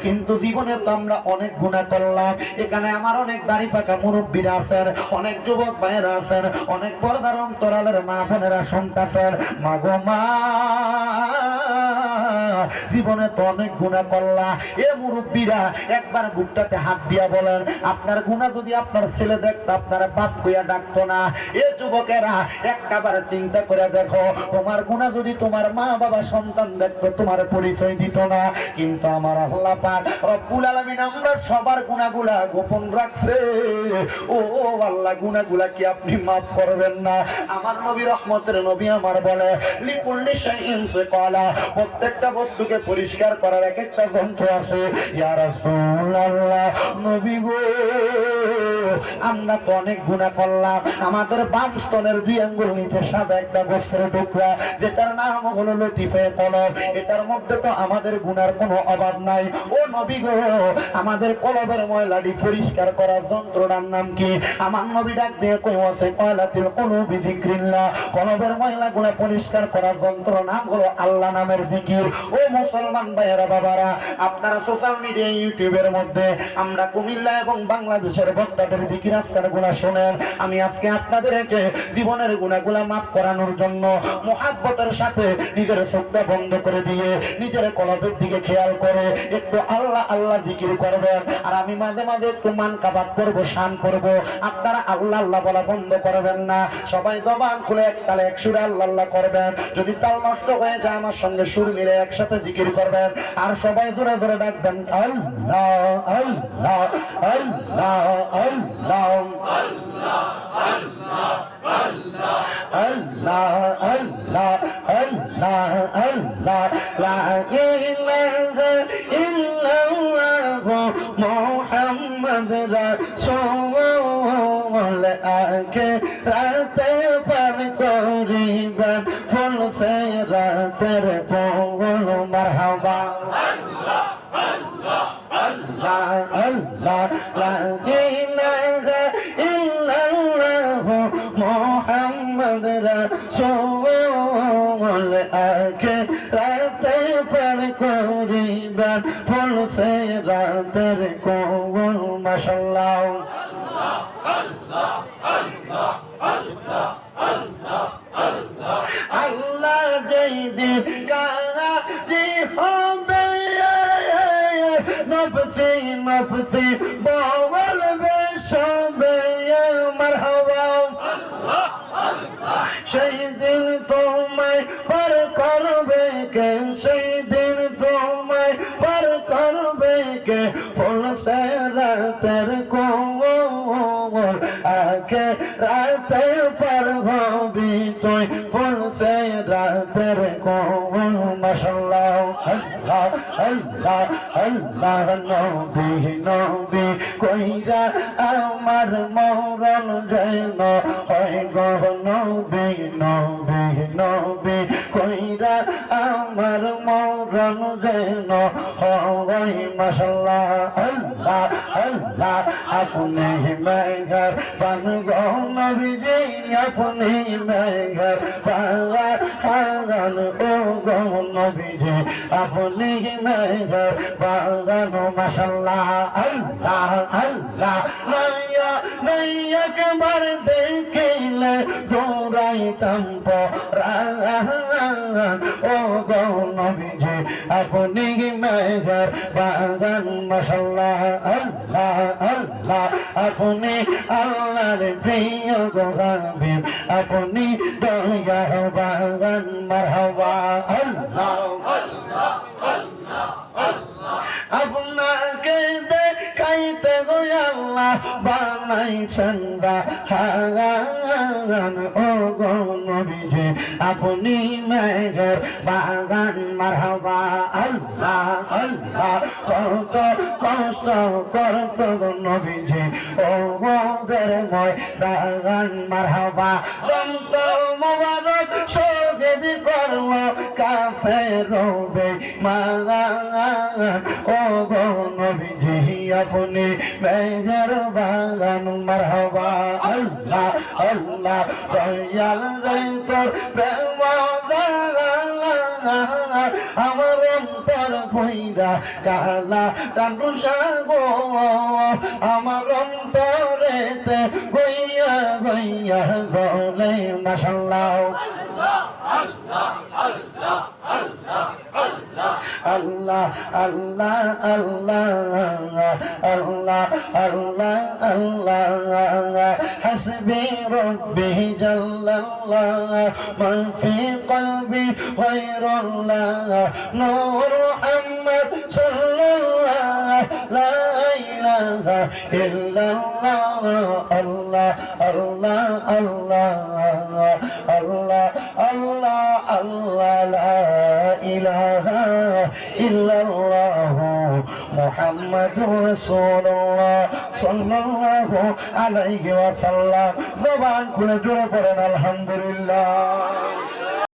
কিন্তু জীবনে তো আমরা অনেক গুনাহ করলাম। এখানে আমার অনেক দাড়ি পাকা মুরব্বীরা আছেন, অনেক যুবক ভাইয়েরা আছেন, অনেক পর্দার অন্তরালের মা বোনেরা শুনতেছেন। মা গো মা, জীবনে তো অনেক গুনাহ করলা। এ মুরব্বীরা একবার বুকটাতে হাত দিয়া বলেন, আপনার গুনাহ যদি আপনার ছেলে দেখতো আপনারা বাপ কইয়া ডাকতো না। এ যুবকেরা একবার চিন্তা করে দেখো, তোমার গুনাহ যদি তোমার মা বাবা সন্তান দেখতো তোমার পরিচয় দিত না। কিন্তু আমার আল্লাহ পাক রব্বুল আলামিন আমরা সবার গুনাহগুলা গোপন রাখছে। ও আল্লাহ, গুনাহগুলা কি আপনি মাফ করবেন না? আমার নবী রহমতের নবী আমার বলে, লিকুল্লি শাইইন সিকালা, প্রত্যেকটা বস্তুকে পরিষ্কার করার এক একটা যন্ত্র আছে। ইয়া রাসূলুল্লাহ, নবী গো, আমরা তো অনেক গুনাহ করলাম। আমাদের বাম স্তনের 2 আঙ্গুল নিচে সাদা একটা গোস্তের টুকরা, যেটার নাম হলো লতিফে কলব, এটার মধ্যে তো আমাদের গুনার কোনো অভাব নাই। ও নবী গো, আমাদের কলবের ময়লাটি পরিষ্কার করার যন্ত্রটার নাম কি? আমার নবী ডাক দিয়ে কইছে, কলাতিল কলবি যিকরিল্লাহ, কলবের ময়লাগুলো পরিষ্কার করার যন্ত্র নাম হলো আল্লাহ নামের জিকির। ও মুসলমান ভাইয়েরা বাবারা, আপনারা সোশ্যাল মিডিয়া ইউটিউবের মধ্যে আমরা কুমিল্লা এবং বাংলাদেশের বক্তাদের জিকির আজকারগুলা শোনেন। আমি আজকে আপনাদেরকে জীবনের গুনাহগুলা মাফ করানোর জন্য মুহাব্বতের সাথে নিজের চোখটা বন্ধ করে দিয়ে নিজের কলবের দিকে খেয়াল করে একটু আল্লাহ আল্লাহ জিকির করবেন। আর আমি মাঝে মাঝে একটু মান কাবাত করবো, শান করবো। আপনারা আল্লাহ আল্লাহ বলা বন্ধ করবেন না। সবাই জবান খুলে এক তালে এক সুরে আল্লাহ আল্লাহ করবেন। যদি তাল নষ্ট হয়ে যায় আমার সঙ্গে সুর মিলে একসাথে জিকির করবেন। আর সবাই জোরে জোরে ডাকবেন, আল্লাহ আল্লাহ আল্লাহ আল্লাহ আল্লাহ আল্লাহ আল্লাহ আল্লাহ, লা ইলাহা ইল্লাল্লাহ মুহাম্মাদ রাসূল, আখিরাতে পার করিবেন ফুল সিরাতের পৌল। মারহাবা আল্লাহ আল্লাহ আল্লাহ আল্লাহ, লা ইলাহা ইল্লাল্লাহ মুহাম্মাদ রাসূল, আখিরাতে পার করিবেন ফুল সিরাতের পৌল। মাশাআল্লাহ আল্লাহ আল্লাহ আল্লাহ আল্লাহ আল্লাহ, আল্লাহ যেই দিন কাজী হবে নফসি নফসি বলবে সবে। মারহাবা আল্লাহ আল্লাহ, সেই দিন তোমায় পার করবে কে? সেই দিন তোমায় পার করবে কে? ফুল সিরাতের কোমল, আখিরাতে পার হবি তুই ফুল সিরাতের কোমল। মাশাআল্লাহ আল্লাহ আল্লাহ আল্লাহ, নবী নবী কইরা আমার মরণ যেন হয় গো, নবী নবী নবী কইরা আমার মরণ যেন হয়। মাশাআল্লাহ আল্লাহ আল্লাহ, আপনি মেঘর পান গো নবীজি, আপনি মেঘর পান ও গো নবীজি, আপনি মেঘর পান। মাশাআল্লাহ আল্লাহ আল্লাহ, নাইয়া নাইয়া একবার দেখিলে জোড়াইতাম পরাণ ও গো নবীজি, আপনি মেঘর বাগান। মাশাআল্লাহ আল্লাহ আল্লাহ, আপনি আল্লাহর প্রিয় গো হাবিব, আপনি দয়ার বাগান। মারহাবা আল্লাহ আল্লাহ আল্লাহ আল্লাহ, আপনাকে দেখাইতে গো আল্লাহ বানাইছেন বাগান ও গো নবীজি, আপনি মেঘের বাগান। মারহাবা আল্লাহ আল্লাহ, কত কষ্ট করছো গো নবীজি ও মোদের ময়দান। মারহাবা, দন্ত মোবারক শহীদ করলো কাফের বেঈমান ও গো নবীজি, আপনি মেঘের বাগান। মারহাবা আল্লাহ আল্লাহ, দয়াল রে তোর প্রেম আমার অন্তর ভইরা দিয়া কালা টানু সাগো আমার অন্তরেতে গইয়া গইয়া গলে মাশাআল্লাহ আল্লাহ আল্লাহ আল্লাহ আল্লাহ আল্লাহ আল্লাহ হাসবি রব্বি জাল্লাল্লাহ মা ফি কলবি গায়রুল্লাহ নূর মুহাম্মদ সাল্লাল্লাহ লা ইলাহা ইল্লাল্লাহ আল্লাহ আল্লাহ আল্লাহ আল্লাহ আল্লাহ আল্লাহ লা ইলাহা ইল্লাল্লাহ মুহাম্মাদুর রাসূলুল্লাহ সাল্লাল্লাহু আলাইহি ওয়াসাল্লাম জবান খুলে জোরে পড়েন আলহামদুলিল্লাহ।